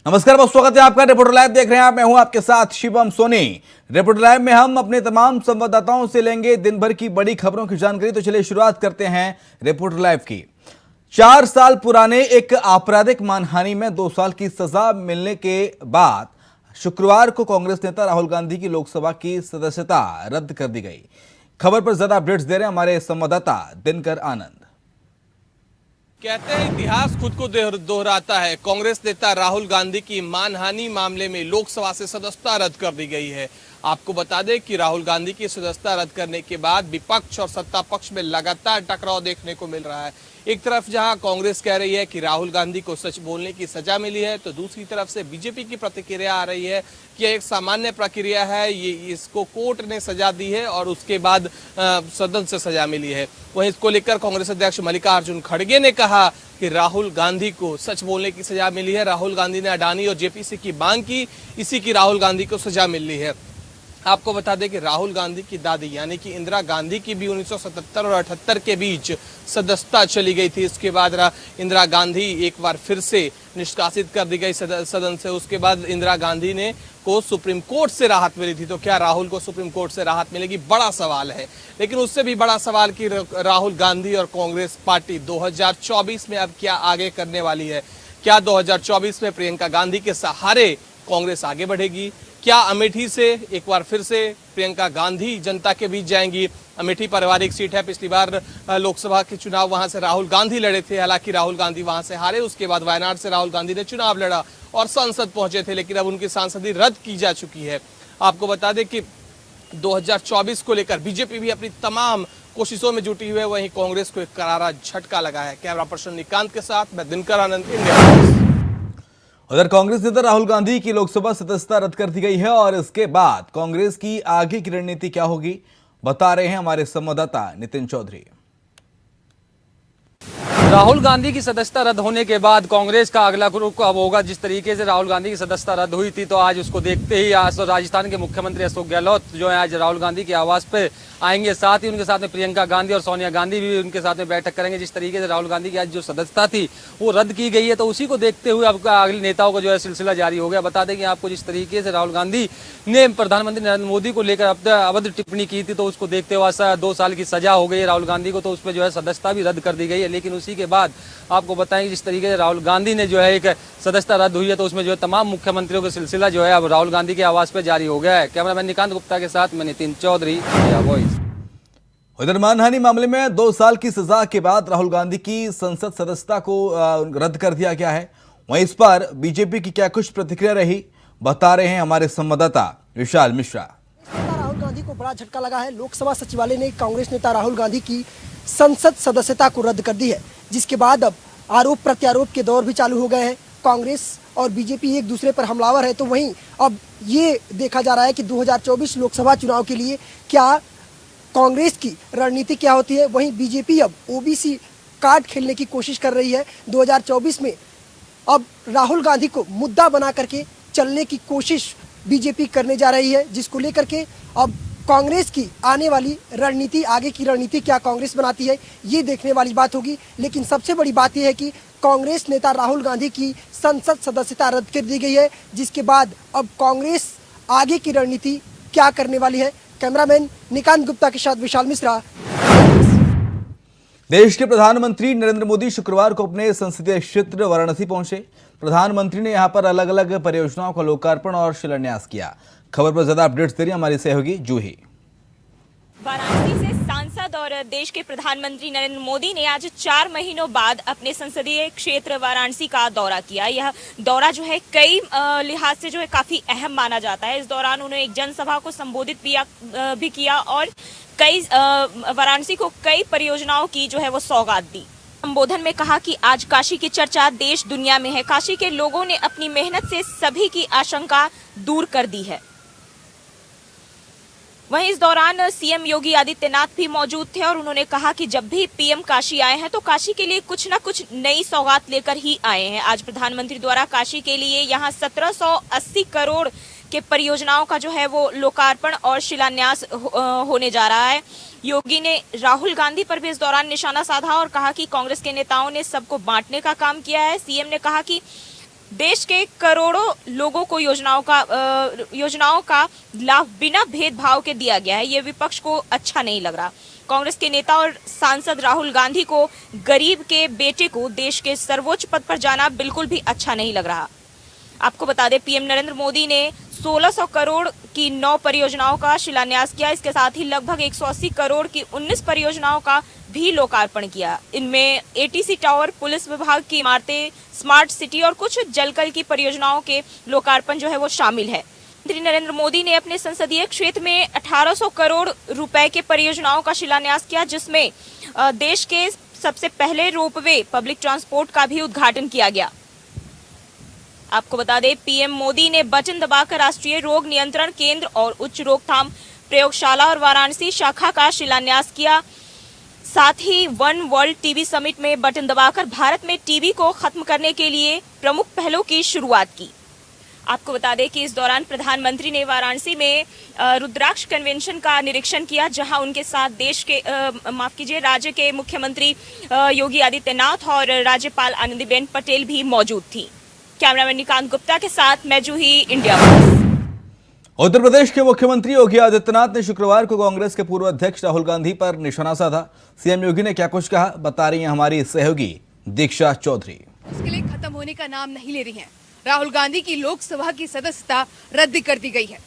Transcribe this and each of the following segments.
नमस्कार, बहुत स्वागत है आपका। रिपोर्टर लाइव देख रहे हैं आप, मैं हूं आपके साथ शिवम सोनी। रिपोर्टर लाइव में हम अपने तमाम संवाददाताओं से लेंगे दिन भर की बड़ी खबरों की जानकारी। तो चलिए शुरुआत करते हैं रिपोर्टर लाइव की। 4 साल पुराने एक आपराधिक मानहानि में 2 साल की सजा मिलने के बाद शुक्रवार को कांग्रेस नेता राहुल गांधी की लोकसभा की सदस्यता रद्द कर दी गई। खबर पर ज्यादा अपडेट्स दे रहे हैं हमारे संवाददाता दिनकर आनंद। कहते हैं इतिहास खुद को दोहराता है। कांग्रेस नेता राहुल गांधी की मानहानि मामले में लोकसभा से सदस्यता रद्द कर दी गई है। आपको बता दें कि राहुल गांधी की सदस्यता रद्द करने के बाद विपक्ष और सत्ता पक्ष में लगातार टकराव देखने को मिल रहा है। एक तरफ जहां कांग्रेस कह रही है कि राहुल गांधी को सच बोलने की सजा मिली है, तो दूसरी तरफ से बीजेपी की प्रतिक्रिया आ रही है कि एक सामान्य प्रक्रिया है, ये इसको कोर्ट ने सजा दी है और उसके बाद सदन से सजा मिली है। वहीं इसको लेकर कांग्रेस अध्यक्ष मल्लिकार्जुन खड़गे ने कहा कि राहुल गांधी को सच बोलने की सजा मिली है। राहुल गांधी ने अडानी और जेपीसी की मांग की, इसी की राहुल गांधी को सजा मिली है। आपको बता दें कि राहुल गांधी की दादी यानी कि इंदिरा गांधी की भी 1977 और 78 के बीच सदस्यता चली गई थी। इसके बाद इंदिरा गांधी एक बार फिर से निष्कासित कर दी गई सदन से। उसके बाद इंदिरा गांधी ने को सुप्रीम कोर्ट से राहत मिली थी। तो क्या राहुल को सुप्रीम कोर्ट से राहत मिलेगी, बड़ा सवाल है। लेकिन उससे भी बड़ा सवाल कि राहुल गांधी और कांग्रेस पार्टी 2024 में अब क्या आगे करने वाली है। क्या 2024 में प्रियंका गांधी के सहारे कांग्रेस आगे बढ़ेगी? क्या अमेठी से एक बार फिर से प्रियंका गांधी जनता के बीच जाएंगी? अमेठी पारिवारिक सीट है, पिछली बार लोकसभा के चुनाव वहां से राहुल गांधी लड़े थे, हालांकि राहुल गांधी वहां से हारे। उसके बाद वायनाड से राहुल गांधी ने चुनाव लड़ा और संसद पहुंचे थे, लेकिन अब उनकी सांसदी रद्द की जा चुकी है। आपको बता दें कि 2024 को लेकर बीजेपी भी अपनी तमाम कोशिशों में जुटी हुई है। वहीं कांग्रेस को एक करारा झटका लगा है। कैमरा पर्सन निकांत के साथ मैं दिनकर आनंद, इंडिया। उधर कांग्रेस नेता राहुल गांधी की लोकसभा सदस्यता रद्द कर दी गई है और इसके बाद कांग्रेस की आगे की रणनीति क्या होगी, बता रहे हैं हमारे संवाददाता नितिन चौधरी। राहुल गांधी की सदस्यता रद्द होने के बाद कांग्रेस का अगला रुख अब होगा। जिस तरीके से राहुल गांधी की सदस्यता रद्द हुई थी, तो आज उसको देखते ही आज राजस्थान के मुख्यमंत्री अशोक गहलोत जो है आज राहुल गांधी के आवास पे आएंगे। साथ ही उनके साथ में प्रियंका गांधी और सोनिया गांधी भी उनके साथ में बैठक करेंगे। जिस तरीके से राहुल गांधी की आज जो सदस्यता थी वो रद्द की गई है, तो उसी को देखते हुए अब अगले नेताओं का जो है सिलसिला जारी हो गया। बता दें कि आपको जिस तरीके से राहुल गांधी ने प्रधानमंत्री नरेंद्र मोदी को लेकर अभद्र टिप्पणी की थी, तो उसको देखते हुए 2 साल की सजा हो गई है राहुल गांधी को, तो उसमें जो है सदस्यता भी रद्द कर दी गई है। लेकिन उसी के बाद आपको बताएं कि जिस तरीके से राहुल गांधी ने जो है एक सदस्यता रद्द हुई है, तो उसमें जो है तमाम मुख्यमंत्रियों का सिलसिला जो है अब राहुल गांधी के आवास पर जारी हो गया है। कैमरामैन निकांत गुप्ता के साथ मैं नितिन चौधरी, इंडिया वॉइस। उधर मानहानि मामले में 2 साल की सजा के बाद राहुल गांधी की संसद सदस्यता को रद्द कर दिया गया है। वहीं इस पर बीजेपी की क्या कुछ प्रतिक्रिया रही, बता रहे हैं हमारे संवाददाता विशाल मिश्रा। राहुल गांधी को बड़ा झटका लगा है। लोकसभा सचिवालय ने कांग्रेस नेता राहुल गांधी की संसद सदस्यता को रद्द कर दी है, जिसके बाद अब आरोप प्रत्यारोप के दौर भी चालू हो गए हैं। कांग्रेस और बीजेपी एक दूसरे पर हमलावर है। तो वहीं अब ये देखा जा रहा है कि 2024 लोकसभा चुनाव के लिए क्या कांग्रेस की रणनीति क्या होती है। वहीं बीजेपी अब ओबीसी कार्ड खेलने की कोशिश कर रही है। 2024 में अब राहुल गांधी को मुद्दा बना करके चलने की कोशिश बीजेपी करने जा रही है, जिसको लेकर के अब कांग्रेस की आने वाली रणनीति, आगे की रणनीति क्या कांग्रेस बनाती है, ये देखने वाली बात होगी। लेकिन सबसे बड़ी बात यह है कि कांग्रेस नेता राहुल गांधी की संसद सदस्यता रद्द कर दी गई है, जिसके बाद अब कांग्रेस आगे की रणनीति क्या करने वाली है। कैमरामैन निकांत गुप्ता के साथ विशाल मिश्रा। देश के प्रधानमंत्री नरेंद्र मोदी शुक्रवार को अपने संसदीय क्षेत्र वाराणसी पहुंचे। प्रधानमंत्री ने यहां पर अलग अलग परियोजनाओं का लोकार्पण और शिलान्यास किया। खबर पर ज्यादा अपडेट्स दे रही हमारी सहयोगी जूही। वाराणसी से सांसद और देश के प्रधानमंत्री नरेंद्र मोदी ने आज 4 महीनों बाद अपने संसदीय क्षेत्र वाराणसी का दौरा किया। यह दौरा जो है कई लिहाज से जो है काफी अहम माना जाता है। इस दौरान उन्होंने एक जनसभा को संबोधित भी किया और कई वाराणसी को कई परियोजनाओं की जो है वो सौगात दी। संबोधन में कहा कि आज काशी की चर्चा देश दुनिया में है। काशी के लोगों ने अपनी मेहनत से सभी की आशंका दूर कर दी है। वहीं इस दौरान सीएम योगी आदित्यनाथ भी मौजूद थे और उन्होंने कहा कि जब भी पीएम काशी आए हैं तो काशी के लिए कुछ न कुछ नई सौगात लेकर ही आए हैं। आज प्रधानमंत्री द्वारा काशी के लिए यहां 1780 करोड़ के परियोजनाओं का जो है वो लोकार्पण और शिलान्यास होने जा रहा है। योगी ने राहुल गांधी पर भी इस दौरान निशाना साधा और कहा कि कांग्रेस के नेताओं ने सबको बांटने का काम किया है। सीएम ने कहा कि देश के करोड़ों लोगों को योजनाओं का लाभ बिना भेदभाव के दिया गया है। ये विपक्ष को अच्छा नहीं लग रहा। कांग्रेस के नेता और सांसद राहुल गांधी को गरीब के बेटे को देश के सर्वोच्च पद पर जाना बिल्कुल भी अच्छा नहीं लग रहा। आपको बता दें, पीएम नरेंद्र मोदी ने 1600 करोड़ की 9 परियोजनाओं का शिलान्यास किया। इसके साथ ही लगभग 180 करोड़ की 19 परियोजनाओं का भी लोकार्पण किया। इनमें एटीसी टावर, पुलिस विभाग की इमारतें, स्मार्ट सिटी और कुछ जलकल की परियोजनाओं के लोकार्पण जो है वो शामिल है। प्रधानमंत्री नरेंद्र मोदी ने अपने संसदीय क्षेत्र में 1800 करोड़ रुपए के परियोजनाओं का शिलान्यास किया, जिसमें देश के सबसे पहले रोपवे पब्लिक ट्रांसपोर्ट का भी उद्घाटन किया गया। आपको बता दें, पीएम मोदी ने बटन दबाकर राष्ट्रीय रोग नियंत्रण केंद्र और उच्च रोकथाम प्रयोगशाला और वाराणसी शाखा का शिलान्यास किया। साथ ही वन वर्ल्ड टीबी समिट में बटन दबाकर भारत में टीबी को खत्म करने के लिए प्रमुख पहलों की शुरुआत की। आपको बता दें कि इस दौरान प्रधानमंत्री ने वाराणसी में रुद्राक्ष कन्वेंशन का निरीक्षण किया, जहां उनके साथ राज्य के मुख्यमंत्री योगी आदित्यनाथ और राज्यपाल आनंदीबेन पटेल भी मौजूद थी। कैमरामैन निकांत गुप्ता के साथ मैं जूही, इंडिया वॉइस। उत्तर प्रदेश के मुख्यमंत्री योगी आदित्यनाथ ने शुक्रवार को कांग्रेस के पूर्व अध्यक्ष राहुल गांधी पर निशाना साधा। सीएम योगी ने क्या कुछ कहा, बता रही हैं हमारी सहयोगी दीक्षा चौधरी। इसके लिए खत्म होने का नाम नहीं ले रही हैं। राहुल गांधी की लोकसभा की सदस्यता रद्द कर दी गई है।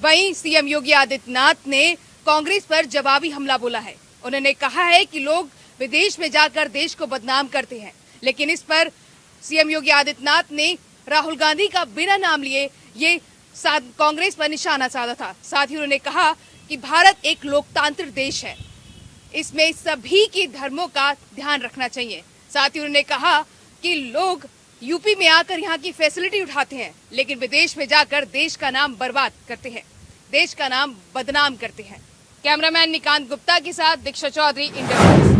वहीं सीएम योगी आदित्यनाथ ने कांग्रेस पर जवाबी हमला बोला है। उन्होंने कहा है कि लोग विदेश में जाकर देश को बदनाम करते हैं, लेकिन इस पर सीएम योगी आदित्यनाथ ने राहुल गांधी का बिना नाम लिए ये कांग्रेस पर निशाना साधा था। साथ ही उन्होंने कहा कि भारत एक लोकतांत्रिक देश है, इसमें सभी के धर्मों का ध्यान रखना चाहिए। साथ ही उन्होंने कहा कि लोग यूपी में आकर यहाँ की फैसिलिटी उठाते हैं, लेकिन विदेश में जाकर देश का नाम बर्बाद करते हैं, देश का नाम बदनाम करते हैं। कैमरामैन निकांत गुप्ता के साथ दीक्षा चौधरी, इंडिया वॉइस।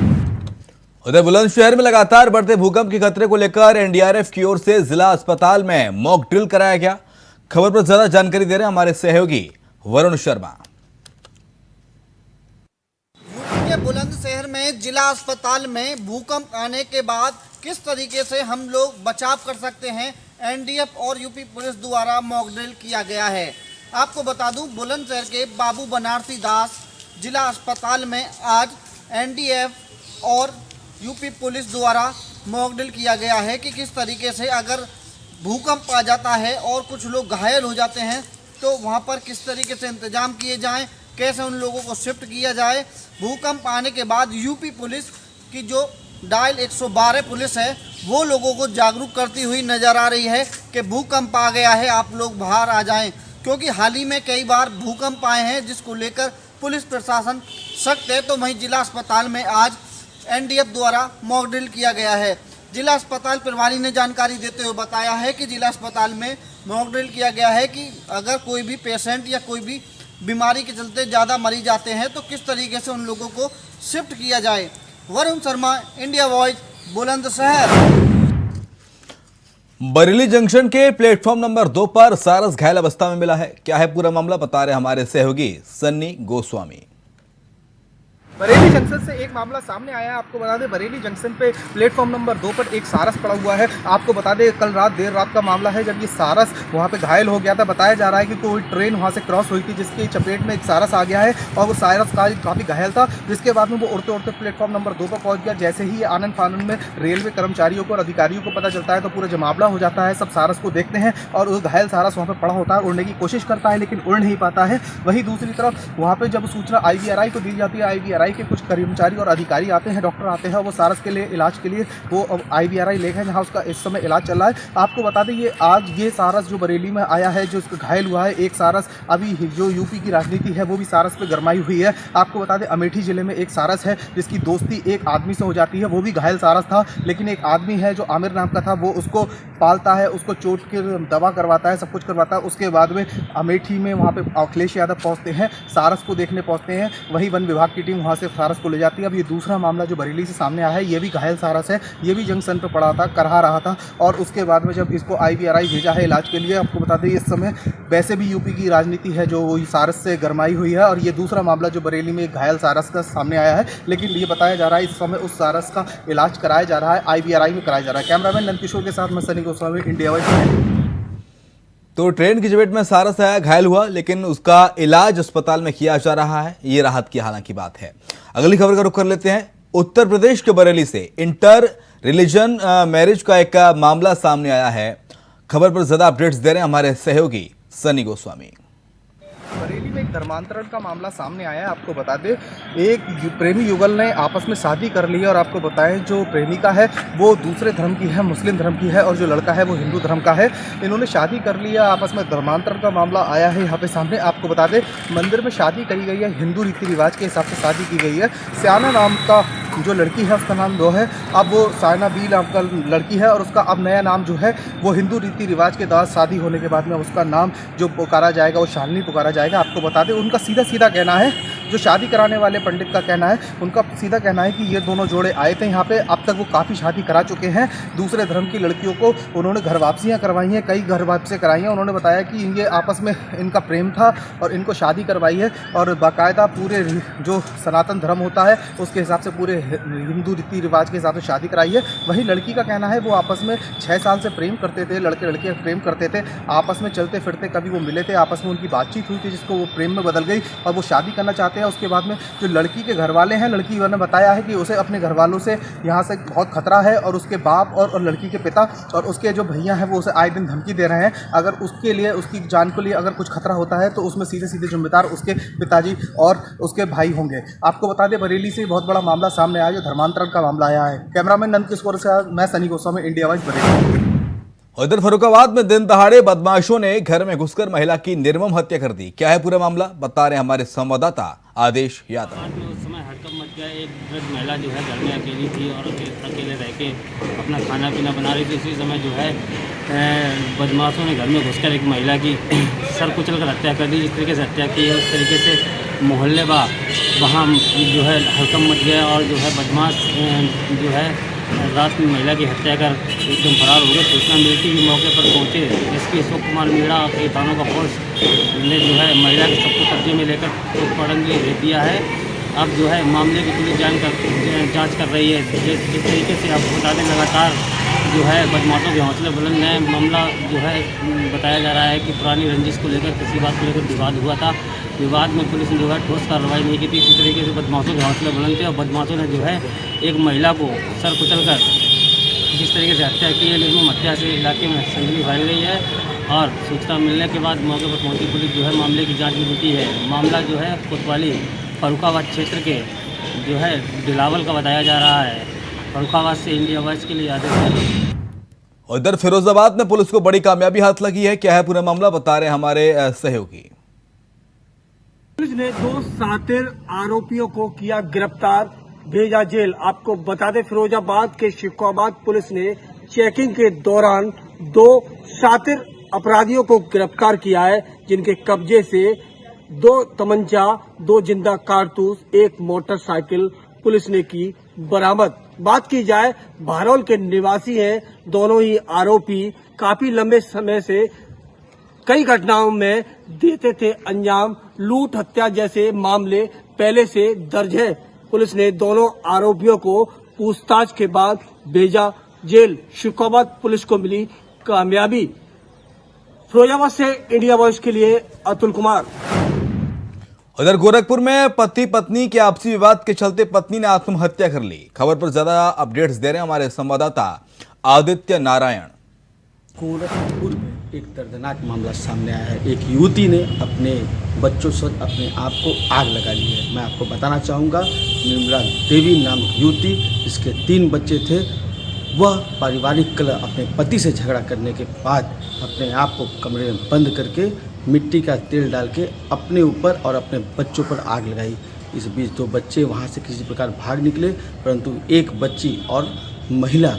उधर बुलंदशहर में लगातार बढ़ते भूकंप के खतरे को लेकर एनडीआरएफ की ओर से जिला अस्पताल में मॉक ड्रिल कराया गया। खबर पर ज्यादा जानकारी दे रहे हैं हमारे सहयोगी वरुण शर्मा। यूपी के बुलंदशहर में जिला अस्पताल में भूकंप आने के बाद किस तरीके से हम लोग बचाव कर सकते हैं, एनडीएफ और यूपी पुलिस द्वारा मॉक ड्रिल किया गया है। आपको बता दूं, बुलंदशहर के बाबू बनारसी दास जिला अस्पताल में आज एनडीएफ और यूपी पुलिस द्वारा मॉक ड्रिल किया गया है कि किस तरीके से अगर भूकंप आ जाता है और कुछ लोग घायल हो जाते हैं तो वहां पर किस तरीके से इंतजाम किए जाएं, कैसे उन लोगों को शिफ्ट किया जाए। भूकंप आने के बाद यूपी पुलिस की जो डायल 112 पुलिस है वो लोगों को जागरूक करती हुई नज़र आ रही है कि भूकंप आ गया है, आप लोग बाहर आ जाएं, क्योंकि हाल ही में कई बार भूकंप आए हैं जिसको लेकर पुलिस प्रशासन सख्त है। तो वहीं जिला अस्पताल में आज एनडीएफ द्वारा मॉक ड्रिल किया गया है। जिला अस्पताल प्रभारी ने जानकारी देते हुए बताया है कि जिला अस्पताल में मॉक ड्रिल किया गया है कि अगर कोई भी पेशेंट या कोई भी बीमारी के चलते ज़्यादा मरीज आते हैं तो किस तरीके से उन लोगों को शिफ्ट किया जाए। Varun Sharma, India voice, Bulandshahr. Bareilly junction के प्लेटफॉर्म नंबर 2 पर सारस घायल अवस्था में मिला है। क्या है पूरा मामला, बता रहे हमारे सहयोगी सन्नी गोस्वामी। बरेली जंक्शन से एक मामला सामने आया है। आपको बता दें, बरेली जंक्शन पे प्लेटफॉर्म नंबर 2 पर एक सारस पड़ा हुआ है। आपको बता दें, कल रात देर रात का मामला है जब ये सारस वहाँ पे घायल हो गया था। बताया जा रहा है कि कोई ट्रेन वहाँ से क्रॉस हुई थी जिसकी चपेट में एक सारस आ गया है और वो सारस काफ़ी घायल था, जिसके बाद में वो उड़ते उड़ते प्लेटफॉर्म नंबर 2 पर पहुँच गया। जैसे ही आनंद फानंद में रेलवे कर्मचारियों को और अधिकारियों को पता चलता है तो पूरा जमावड़ा हो जाता है। सब सारस को देखते हैं और उस घायल सारस वहाँ पर पड़ा होता है, उड़ने की कोशिश करता है लेकिन उड़ नहीं पाता है। वहीं दूसरी तरफ वहाँ पर जब सूचना IVRI को दी जाती है, IVRI के कुछ कर्मचारी और अधिकारी आते हैं, डॉक्टर आते हैं, वो सारस के लिए इलाज के लिए वो IVRI ले गए जहाँ उसका इस समय इलाज चल रहा है। आपको बता दें, ये सारस जो बरेली में आया है, जो इसका घायल हुआ है, एक सारस अभी जो यूपी की राजनीति है वो भी सारस पे गरमाई हुई है। आपको बता दें, अमेठी जिले में एक सारस है जिसकी दोस्ती एक आदमी से हो जाती है, वो भी घायल सारस था, लेकिन एक आदमी है जो आमिर नाम का था, वो उसको पालता है, उसको चोट की दवा करवाता है, सब कुछ करवाता है। उसके बाद में अमेठी में वहाँ पे अखिलेश यादव पहुँचते हैं, सारस को देखने पहुँचते हैं। वहीं वन विभाग की टीम वहाँ वहाँ से सारस को ले जाती है। अब ये दूसरा मामला जो बरेली से सामने आया है, ये भी घायल सारस है, ये भी जंक्शन पर पड़ा था, करहा रहा था, और उसके बाद में जब इसको IVRI भेजा है इलाज के लिए। आपको बता दें इस समय वैसे भी यूपी की राजनीति है जो वही सारस से गरमाई हुई है, और ये दूसरा मामला जो बरेली में एक घायल सारस का सामने आया है। लेकिन ये बताया जा रहा है इस समय उस सारस का इलाज कराया जा रहा है, IVRI में कराया जा रहा है। कैमरामैन नंदकिशोर के साथ मैं सनी गोस्वामी, इंडिया वाइज। तो ट्रेन की चपेट में सारस आया, घायल हुआ, लेकिन उसका इलाज अस्पताल में किया जा रहा है। ये राहत की हालांकि बात है। अगली खबर का रुख कर लेते हैं। उत्तर प्रदेश के बरेली से इंटर रिलीजन मैरिज का एक मामला सामने आया है। खबर पर ज्यादा अपडेट्स दे रहे हैं हमारे सहयोगी सनी गोस्वामी। बरेली में एक धर्मांतरण का मामला सामने आया है। आपको बता दें एक प्रेमी युगल ने आपस में शादी कर ली है, और आपको बताएं जो प्रेमिका है वो दूसरे धर्म की है, मुस्लिम धर्म की है, और जो लड़का है वो हिंदू धर्म का है। इन्होंने शादी कर लिया, आपस में धर्मांतरण का मामला आया है यहाँ पे सामने। आपको बता दें मंदिर में शादी करी गई है, हिंदू रीति रिवाज के हिसाब से शादी की गई है। स्याना नाम का जो लड़की है उसका नाम वो है, अब वो सायना बी नाम का लड़की है, और उसका अब नया नाम जो है वो हिंदू रीति रिवाज के तहत शादी होने के बाद में उसका नाम जो पुकारा जाएगा वो शालिनी पुकारा जाएगा। आपको बता दें उनका सीधा सीधा कहना है, जो शादी कराने वाले पंडित का कहना है, उनका सीधा कहना है कि ये दोनों जोड़े आए थे यहाँ पे, अब तक वो काफ़ी शादी करा चुके हैं। दूसरे धर्म की लड़कियों को उन्होंने घर वापसियाँ करवाई हैं, कई घर वापसी कराई हैं। उन्होंने बताया कि ये आपस में इनका प्रेम था और इनको शादी करवाई है, और बाकायदा पूरे जो सनातन धर्म होता है उसके हिसाब से पूरे हिंदू रीति रिवाज के हिसाब से शादी कराई है। वहीं लड़की का कहना है वो आपस में 6 साल से प्रेम करते थे, लड़के लड़के प्रेम करते थे, आपस में चलते फिरते कभी वो मिले थे, आपस में उनकी बातचीत हुई थी जिसको वो प्रेम में बदल गई और वो शादी करना चाहते हैं। उसके बाद में जो लड़की के घर वाले हैं, लड़की ने बताया है कि उसे अपने घर वालों से यहाँ से बहुत खतरा है, और उसके बाप और लड़की के पिता और उसके जो भैया हैं वो उसे आए दिन धमकी दे रहे हैं। अगर उसके लिए, उसकी जान के लिए अगर कुछ खतरा होता है तो उसमें सीधे सीधे जिम्मेदार उसके पिताजी और उसके भाई होंगे। आपको बता दें बरेली से बहुत बड़ा मामला सामने आया, जो धर्मांतरण का मामला आया है। कैमरामैन नंदकिशोर के साथ मैं सनी गोस्वामी, इंडिया वाइज बरेली। उधर फर्रुखाबाद में दिन दहाड़े बदमाशों ने घर में घुसकर महिला की निर्मम हत्या कर दी। क्या है पूरा मामला, बता रहे हमारे संवाददाता आदेश यादव। उस समय हड़कंप मच गया। एक वृद्ध महिला जो है घर में अकेली थी और अकेले रह के अपना खाना पीना बना रही थी। इसी समय जो है बदमाशों ने घर में घुसकर एक महिला की सर कुचल कर हत्या कर दी। जिस तरीके से हत्या की है उस तरीके से मोहल्ले वहाँ जो है हड़कंप मच गया, और जो है बदमाश जो है रात में महिला की हत्या कर एकदम फरार हो गए। सूचना मिलती ही मौके पर पहुंचे SP अशोक कुमार मीणा के थानों का फोर्स ने जो है महिला के सबको कब्जे में लेकर पोस्टमार्टम के लिए भेज दिया है। अब जो है मामले की पुलिस जांच कर रही है। जिस तरीके से आपको बता दें लगातार जो है बदमाशों के हौसले बुलंद हैं। मामला जो है बताया जा रहा है कि पुरानी रंजिश को लेकर किसी बात को लेकर विवाद हुआ था। विवाद में पुलिस ने जो है ठोस कार्रवाई नहीं की थी। इसी तरीके से बदमाशों के हौसले बुलंद थे और बदमाशों ने जो है एक महिला को सर कुचल कर जिस तरीके से हत्या की है, निर्मम हत्या से इलाके में सनसनी फैल गई है। और सूचना मिलने के बाद मौके पर पहुंची पुलिस जो है मामले की जांच में जुटी है। मामला जो है कोतवाली फर्रुखाबाद क्षेत्र के जो है बिलावल का बताया जा रहा है। फर्रुखाबाद से इंडिया वाइज के लिए आदेश। उधर फिरोजाबाद में पुलिस को बड़ी कामयाबी हाथ लगी है। क्या है पूरा मामला, बता रहे हमारे सहयोगी। पुलिस ने 2 शातिर आरोपियों को किया गिरफ्तार, भेजा जेल। आपको बता दें फिरोजाबाद के शिकोहाबाद पुलिस ने चेकिंग के दौरान 2 शातिर अपराधियों को गिरफ्तार किया है, जिनके कब्जे से 2 तमंचा, 2 जिंदा कारतूस, 1 मोटरसाइकिल पुलिस ने की बरामद। बात की जाए बहरौल के निवासी हैं दोनों ही आरोपी। काफी लंबे समय से कई घटनाओं में देते थे अंजाम। लूट हत्या जैसे मामले पहले से दर्ज है। पुलिस ने दोनों आरोपियों को पूछताछ के बाद भेजा जेल। शिकोहाबाद पुलिस को मिली कामयाबी। फिरोजाबाद से इंडिया वॉइस के लिए अतुल कुमार। उधर गोरखपुर में पति पत्नी के आपसी विवाद के चलते पत्नी ने आत्महत्या कर ली। खबर पर ज्यादा अपडेट्स दे रहे हैं हमारे संवाददाता आदित्य नारायण। गोरखपुर में एक दर्दनाक मामला सामने आया है। एक युवती ने अपने बच्चों से अपने आप को आग लगा ली है। मैं आपको बताना चाहूँगा, निर्मला देवी नामक युवती, जिसके 3 बच्चे थे, वह पारिवारिक कलह अपने पति से झगड़ा करने के बाद अपने आप को कमरे में बंद करके मिट्टी का तेल डाल के अपने ऊपर और अपने बच्चों पर आग लगाई। इस बीच 2 बच्चे वहाँ से किसी प्रकार भाग निकले, परंतु एक बच्ची और महिला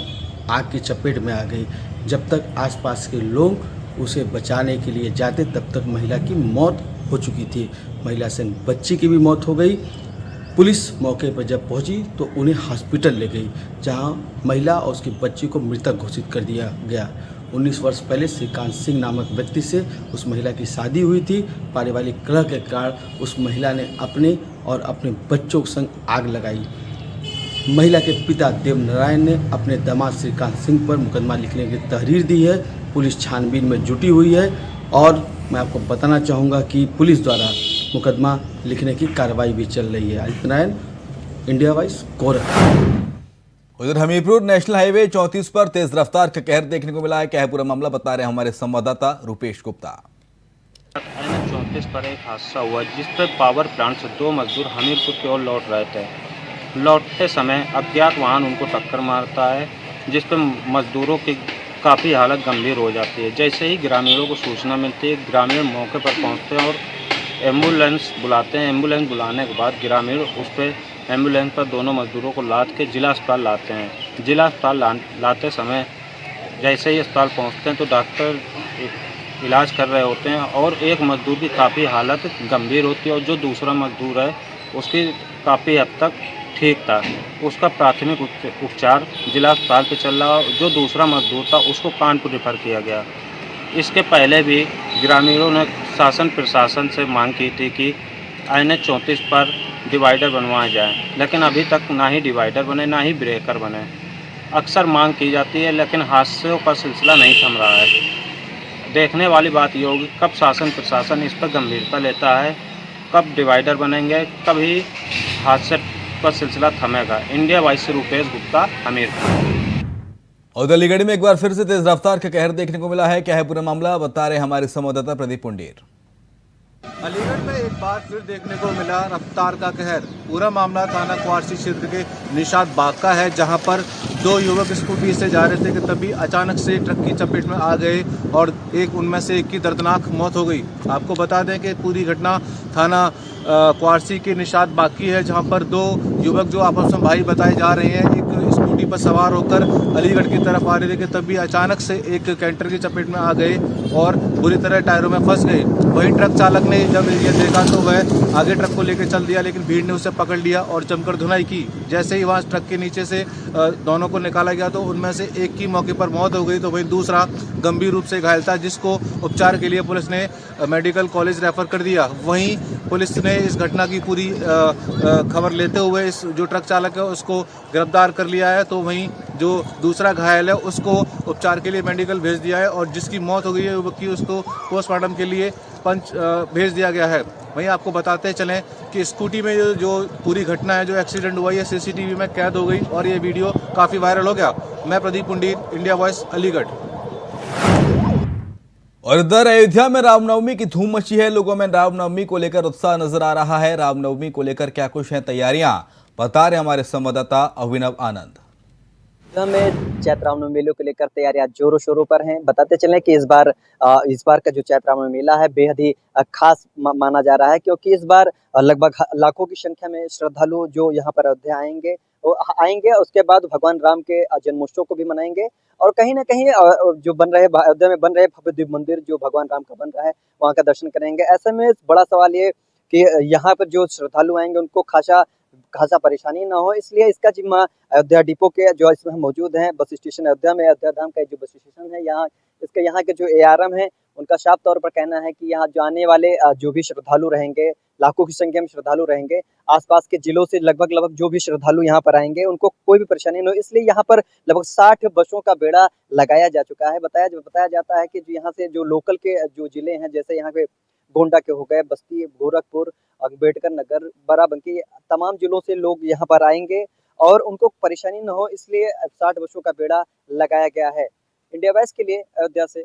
आग की चपेट में आ गई। जब तक आसपास के लोग उसे बचाने के लिए जाते, तब तक महिला की मौत हो चुकी थी। महिला से बच्ची की भी मौत हो गई। पुलिस मौके पर जब पहुंची तो उन्हें हॉस्पिटल ले गई, जहां महिला और उसकी बच्ची को मृतक घोषित कर दिया गया। 19 वर्ष पहले श्रीकांत सिंह नामक व्यक्ति से उस महिला की शादी हुई थी। पारिवारिक कलह के कारण उस महिला ने अपने और अपने बच्चों के संग आग लगाई। महिला के पिता देवनारायण ने अपने दामाद श्रीकांत सिंह पर मुकदमा लिखने की तहरीर दी है। पुलिस छानबीन में जुटी हुई है और मैं आपको बताना चाहूँगा कि पुलिस द्वारा मुकदमा लिखने की कार्रवाई भी चल रही है। Aditya Narayan, India voice, Gorakhpur. उधर हमीरपुर नेशनल हाईवे 34 पर तेज रफ्तार का कहर देखने को मिला है। क्या है पूरा मामला, बता रहे हैं हमारे संवाददाता रुपेश गुप्ता। NH 34 पर एक हादसा हुआ जिस पर पावर प्लांट से 2 मजदूर हमीरपुर की ओर लौट रहे थे। लौटते समय अज्ञात वाहन उनको टक्कर मारता है, जिस पर मजदूरों की काफ़ी हालत गंभीर हो जाती है। जैसे ही ग्रामीणों को सूचना मिलती है, ग्रामीण मौके पर पहुंचते हैं और एम्बुलेंस बुलाते हैं। एम्बुलेंस बुलाने के बाद ग्रामीण उस पर एम्बुलेंस पर दोनों मजदूरों को लाद के जिला अस्पताल लाते हैं। जिला अस्पताल लाते समय जैसे ही अस्पताल पहुंचते हैं तो डॉक्टर इलाज कर रहे होते हैं और एक मजदूर की काफ़ी हालत गंभीर होती है और जो दूसरा मजदूर है उसकी काफ़ी हद तक ठीक था। उसका प्राथमिक उपचार जिला अस्पताल पे चल रहा। जो दूसरा मजदूर था उसको कानपुर रेफर किया गया। इसके पहले भी ग्रामीणों ने शासन प्रशासन से मांग की थी कि NH 34 पर डिवाइडर बनवाया जाए, लेकिन अभी तक ना ही डिवाइडर बने ना ही ब्रेकर बने। अक्सर मांग की जाती है लेकिन हादसों का सिलसिला नहीं थम रहा है। देखने वाली बात ये होगी कब शासन प्रशासन इस पर गंभीरता लेता है, कब डिवाइडर बनेंगे, कभी हादसे का सिलसिला थमेगा। इंडिया वॉइस से रुपेश गुप्ता, हमीरपुर। और अलीगढ़ में एक बार फिर से तेज रफ्तार का कहर देखने को मिला है। क्या है पूरा मामला, बता रहे हमारे संवाददाता प्रदीप पुंडेर। अलीगढ़ में एक बार फिर देखने को मिला रफ्तार का कहर। पूरा मामला थाना क्वारसी क्षेत्र के निशात बाग का है, जहां पर 2 युवक स्कूटी से जा रहे थे कि तभी अचानक से ट्रक की चपेट में आ गए और उनमें से एक की दर्दनाक मौत हो गई। आपको बता दें कि पूरी घटना थाना क्वारसी के निशात बाग की है, जहां पर 2 युवक जो आपस में भाई बताए जा रहे हैं, एक स्कूटी पर सवार होकर अलीगढ़ की तरफ आ रहे थे कि तभी अचानक से एक कैंटर की चपेट में आ गए और बुरी तरह टायरों में फंस गए। वहीं ट्रक चालक ने जब ये देखा तो वह आगे ट्रक को लेकर चल दिया, लेकिन भीड़ ने उसे पकड़ लिया और जमकर धुनाई की। जैसे ही वहाँ ट्रक के नीचे से दोनों को निकाला गया तो उनमें से एक की मौके पर मौत हो गई, तो वहीं दूसरा गंभीर रूप से घायल था, जिसको उपचार के लिए पुलिस ने मेडिकल कॉलेज रेफर कर दिया। वहीं पुलिस ने इस घटना की पूरी खबर लेते हुए इस जो ट्रक चालक है उसको गिरफ्तार कर लिया है, तो वहीं जो दूसरा घायल है उसको उपचार के लिए मेडिकल भेज दिया है और जिसकी मौत हो गई है युवक की उसको पोस्टमार्टम के लिए पंच भेज दिया गया है। वहीं आपको बताते चलें कि स्कूटी में जो पूरी घटना है, जो एक्सीडेंट हुआ, ये CCTV में कैद हो गई और ये वीडियो काफ़ी वायरल हो गया। मैं प्रदीप पुंडीर, इंडिया वॉइस, अलीगढ़। और इधर अयोध्या में रामनवमी की धूम मची है। लोगों में रामनवमी को लेकर उत्साह नजर आ रहा है। रामनवमी को लेकर क्या कुछ है तैयारियां, बता रहे हमारे संवाददाता अभिनव आनंद। में चैत्र रामनवमी मेले को लेकर तैयारियां जोरों शोरों पर हैं। बताते चलें कि इस बार का जो चैत्र रामनवमी मेला है बेहद ही खास माना जा रहा है, क्योंकि इस बार लगभग लाखों की संख्या में श्रद्धालु जो यहाँ पर अयोध्या आएंगे उसके बाद भगवान राम के जन्मोत्सव को भी मनाएंगे और कहीं ना कहीं जो अयोध्या में बन रहे भव्य दिव्य मंदिर जो भगवान राम का बन रहा है वहाँ का दर्शन करेंगे। ऐसे में बड़ा सवाल ये कि यहाँ पर जो श्रद्धालु आएंगे उनको खासा परेशानी ना हो, इसलिए इसका जिम्मा अयोध्या डिपो के जो इसमें मौजूद हैं बस स्टेशन अयोध्या में, अयोध्या धाम का जो बस स्टेशन है यहाँ के जो ARM है उनका साफ तौर पर कहना है कि यहाँ जाने वाले जो भी श्रद्धालु रहेंगे, लाखों की संख्या में श्रद्धालु रहेंगे, आसपास के जिलों से लगभग जो भी श्रद्धालु यहाँ पर आएंगे उनको कोई भी परेशानी न हो, इसलिए यहाँ पर लगभग 60 बसों का बेड़ा लगाया जा चुका है। बताया जाता है कि यहाँ से जो लोकल के जो जिले हैं, जैसे यहाँ पे गोंडा के हो गए, बस्ती, गोरखपुर, अम्बेडकर नगर, बाराबंकी, तमाम जिलों से लोग यहाँ पर आएंगे और उनको परेशानी न हो, इसलिए 60 बसों का बेड़ा लगाया गया है। इंडिया वॉइस के लिए अयोध्या से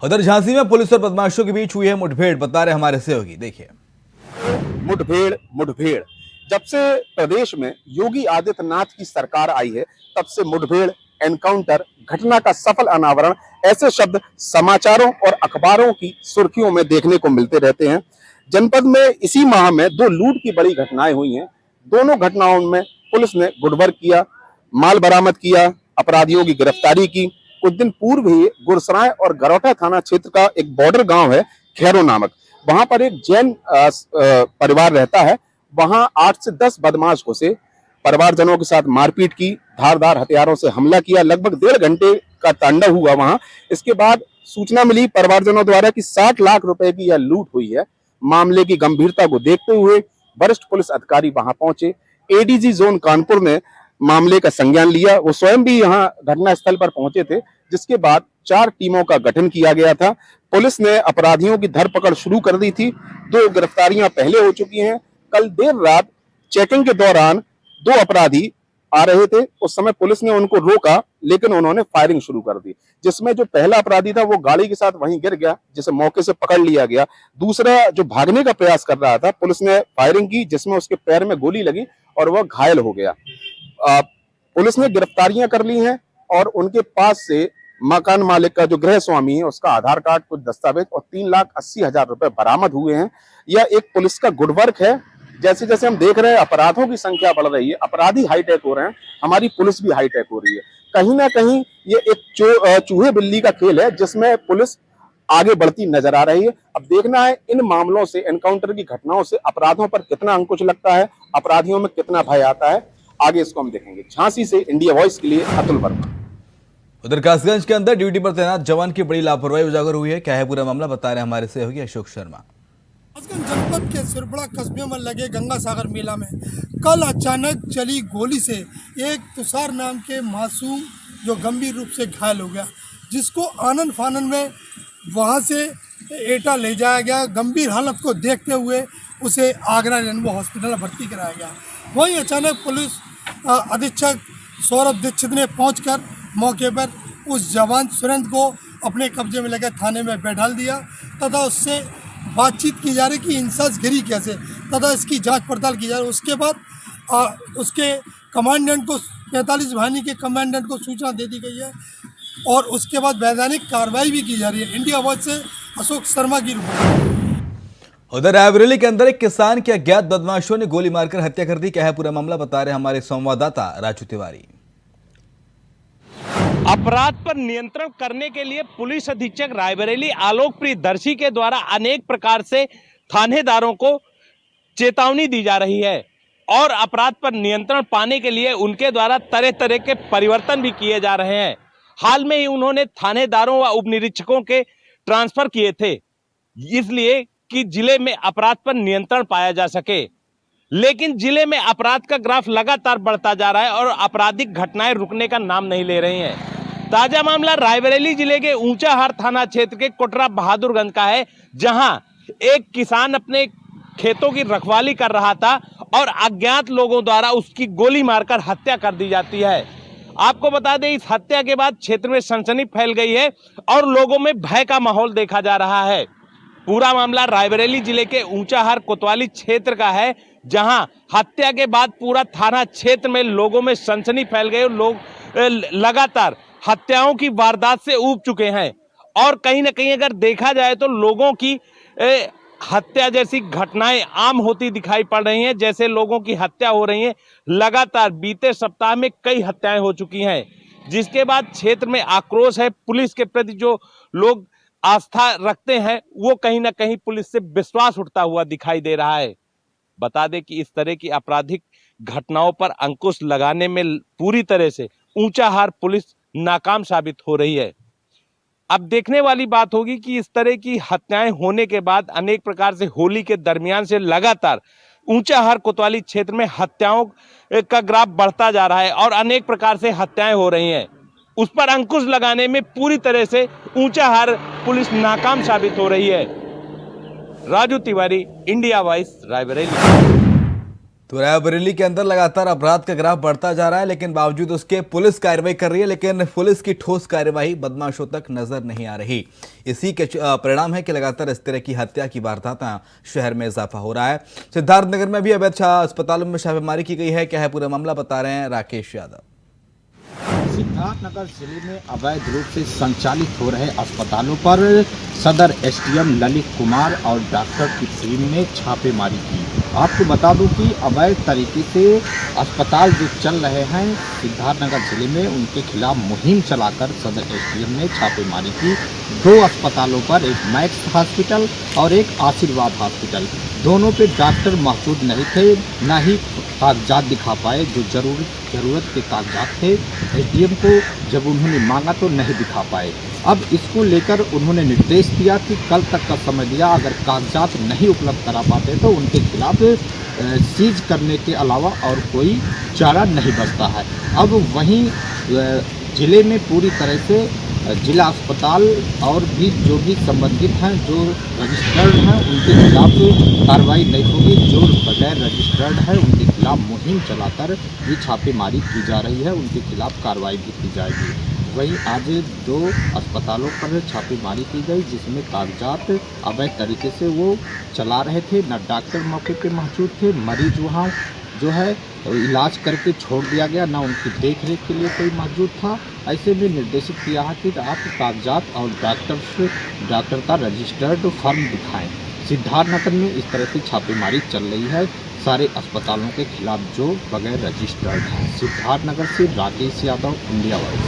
उधर झांसी में पुलिस और बदमाशों के बीच हुई है मुठभेड़, बता रहे हमारे सहयोगी। देखिए। मुठभेड़ जब से प्रदेश में योगी आदित्यनाथ की सरकार आई है तब से मुठभेड़ एनकाउंटर, घटना का सफल अनावरण, ऐसे शब्द समाचारों और अखबारों की सुर्खियों में देखने को मिलते रहते हैं। जनपद में इसी माह में 2 लूट की बड़ी घटनाएं हुई हैं। दोनों घटनाओं में पुलिस ने गुडवर्क किया, माल बरामद किया, अपराधियों की गिरफ्तारी की। कुछ दिन पूर्व ही गुरसराय और गरौठा थाना क्षेत्र का एक बॉर्डर गांव है खैरो नामक, वहां पर एक जैन परिवार रहता है। वहां 8 से 10 बदमाश घुसे, परिवारजनों के साथ मारपीट की, धारदार हथियारों से हमला किया। लगभग 1.5 घंटे का तांडव हुआ वहां। इसके बाद सूचना मिली परिवारजनों द्वारा कि 60 लाख रुपए की यह लूट हुई है। मामले की गंभीरता को देखते हुए वरिष्ठ पुलिस अधिकारी वहां पहुंचे। एडीजी जोन कानपुर ने मामले का संज्ञान लिया। वो स्वयं भी यहां घटनास्थल पर पहुंचे थे, जिसके बाद 4 टीमों का गठन किया गया था। पुलिस ने अपराधियों की धरपकड़ शुरू कर दी थी। 2 गिरफ्तारियां पहले हो चुकी हैं। कल देर रात चेकिंग के दौरान 2 अपराधी आ रहे थे। उस समय पुलिस ने उनको रोका, लेकिन उन्होंने फायरिंग शुरू कर दी, जिसमें जो पहला अपराधी था वो गाड़ी के साथ वहीं गिर गया, जिसे मौके से पकड़ लिया गया। दूसरा जो भागने का प्रयास कर रहा था, पुलिस ने फायरिंग की, जिसमें उसके पैर में गोली लगी और वह घायल हो गया। पुलिस ने गिरफ्तारियां कर ली हैं और उनके पास से मकान मालिक का जो गृह स्वामी है उसका आधार कार्ड, कुछ दस्तावेज और 3,80,000 रुपए बरामद हुए हैं। यह एक पुलिस का गुड वर्क है। जैसे जैसे हम देख रहे हैं अपराधों की संख्या बढ़ रही है, अपराधी हाईटेक हो रहे हैं, हमारी पुलिस भी हाईटेक हो रही है। कहीं ना कहीं ये एक चूहे बिल्ली का खेल है, जिसमें पुलिस आगे बढ़ती नजर आ रही है। अब देखना है इन मामलों से, एनकाउंटर की घटनाओं से अपराधों पर कितना अंकुश लगता है, अपराधियों में कितना भय आता है, आगे इसको हम देखेंगे। झांसी से इंडिया वॉइस के लिए अतुल वर्मा। उधर कासगंज के अंदर ड्यूटी पर तैनात जवान की बड़ी लापरवाही उजागर हुई है। क्या है पूरा मामला, बता रहे हैं हमारे सहयोगी अशोक शर्मा। कासगंज जनपद के सिरपड़ा कस्बे में लगे गंगा सागर मेला में कल अचानक चली गोली से एक तुषार नाम के मासूम जो गंभीर रूप से घायल हो गया, जिसको आनन फानन में वहां से एटा ले जाया गया। गंभीर हालत को देखते हुए उसे आगरा रेनबो हॉस्पिटल में भर्ती कराया गया। वहीं अचानक पुलिस अधीक्षक सौरभ दीक्षित ने पहुंचकर मौके पर उस जवान सुरेंद्र को अपने कब्जे में लेकर थाने में बैठा दिया तथा उससे बातचीत की जा रही कि इंसास गिरी कैसे, तथा इसकी जांच पड़ताल की जा रही। उसके बाद उसके कमांडेंट को 45 वाहिनी के कमांडेंट को सूचना दे दी गई है और उसके बाद वैधानिक कार्रवाई भी की जा रही है। इंडिया वॉइस से अशोक शर्मा की रिपोर्ट। उधर रायबरेली के अंदर एक किसान की अज्ञात बदमाशों ने गोली मारकर हत्या कर दी। क्या है पूरा मामला, बता रहे हमारे संवाददाता राजू तिवारी। अपराध पर नियंत्रण करने के लिए पुलिस अधीक्षक रायबरेली आलोक प्रियदर्शी के द्वारा अनेक प्रकार से थानेदारों को चेतावनी दी जा रही है और अपराध पर नियंत्रण पाने के लिए उनके द्वारा तरह तरह के परिवर्तन भी किए जा रहे हैं। हाल में ही उन्होंने थानेदारों व उप निरीक्षकों के ट्रांसफर किए थे, इसलिए कि जिले में अपराध पर नियंत्रण पाया जा सके। लेकिन जिले में अपराध का ग्राफ लगातार बढ़ता जा रहा है और आपराधिक घटनाएं रुकने का नाम नहीं ले रही हैं। ताजा मामला रायबरेली जिले के ऊंचाहार थाना क्षेत्र के कोटरा बहादुरगंज का है, जहां एक किसान अपने खेतों की रखवाली कर रहा था और अज्ञात लोगों द्वारा उसकी गोली मारकर हत्या कर दी जाती है। आपको बता दें, इस हत्या के बाद क्षेत्र में सनसनी फैल गई है और लोगों में भय का माहौल देखा जा रहा है। पूरा मामला रायबरेली जिले के ऊंचाहार कोतवाली क्षेत्र का है, जहां हत्या के बाद पूरा थाना क्षेत्र में लोगों में सनसनी फैल गई और लोग लगातार हत्याओं की वारदात से ऊब चुके हैं। और कहीं ना कहीं अगर देखा जाए तो लोगों की हत्या जैसी घटनाएं आम होती दिखाई पड़ रही हैं। जैसे लोगों की हत्या हो रही है, लगातार बीते सप्ताह में कई हत्याएं हो चुकी हैं, जिसके बाद क्षेत्र में आक्रोश है। पुलिस के प्रति जो लोग आस्था रखते हैं, वो कहीं ना कहीं पुलिस से विश्वास उठता हुआ दिखाई दे रहा है। बता दें कि इस तरह की आपराधिक घटनाओं पर अंकुश लगाने में पूरी तरह से ऊंचाहार पुलिस नाकाम साबित हो रही है। अब देखने वाली बात होगी कि इस तरह की हत्याएं होने के बाद अनेक प्रकार से होली के दरमियान से लगातार ऊंचाहार कोतवाली क्षेत्र में हत्याओं का ग्राफ बढ़ता जा रहा है और अनेक प्रकार से हत्याएं हो रही हैं। उस पर अंकुश लगाने में पूरी तरह से ऊंचाहार पुलिस नाकाम साबित हो रही है। Raju Tiwari, India voice, Raebareli. तो रायबरेली के अंदर लगातार अपराध का ग्राफ बढ़ता जा रहा है, लेकिन बावजूद उसके पुलिस कार्रवाई कर रही है, लेकिन पुलिस की ठोस कार्यवाही बदमाशों तक नजर नहीं आ रही। इसी के परिणाम है कि लगातार इस तरह की हत्या की वारदातें शहर में इजाफा हो रहा है। सिद्धार्थनगर में भी अवैध अस्पतालों में छापेमारी की गई है। क्या है पूरा मामला, बता रहे हैं राकेश यादव। सिद्धार्थनगर जिले में अवैध रूप से संचालित हो रहे अस्पतालों पर सदर एसडीएम ललित कुमार और डॉक्टर की टीम ने छापेमारी की। आपको बता दूं कि अवैध तरीके से अस्पताल जो चल रहे हैं सिद्धार्थनगर जिले में, उनके खिलाफ मुहिम चलाकर सदर एसडीएम ने छापेमारी की। 2 अस्पतालों पर, एक मैक्स हॉस्पिटल और एक आशीर्वाद हॉस्पिटल, दोनों पे डॉक्टर मौजूद नहीं थे, न ही कागजात दिखा पाए जो जरूरत के कागजात थे। एसडीएम को जब उन्होंने मांगा तो नहीं दिखा पाए। अब इसको लेकर उन्होंने निर्देश दिया कि कल तक का समय दिया, अगर कागजात नहीं उपलब्ध करा पाते तो उनके खिलाफ सीज करने के अलावा और कोई चारा नहीं बचता है। अब वहीं जिले में पूरी तरह से जिला अस्पताल और भी जो भी संबंधित हैं, जो रजिस्टर्ड हैं, उनके खिलाफ कार्रवाई नहीं होगी। जो बगैर रजिस्टर्ड है उनके खिलाफ मुहिम चलाकर ये छापेमारी की जा रही है, उनके खिलाफ कार्रवाई भी की जाएगी। वहीं आज 2 अस्पतालों पर छापेमारी की गई, जिसमें कागजात अवैध तरीके से वो चला रहे थे, न डॉक्टर मौके पे मौजूद थे, मरीज वहाँ जो है इलाज करके छोड़ दिया गया, ना उनकी देखरेख के लिए कोई मौजूद था। ऐसे में निर्देशित किया है कि आप कागजात और डॉक्टर का रजिस्टर्ड फर्म दिखाएं। सिद्धार्थनगर में इस तरह से छापेमारी चल रही है सारे अस्पतालों के खिलाफ जो बगैर रजिस्टर्ड हैं। सिद्धार्थनगर से राकेश यादव, इंडिया वाइज।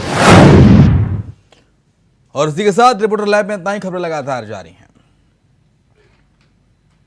और इसी के साथ रिपोर्टर लाइव में इतना ही। खबरें लगातार जारी हैं।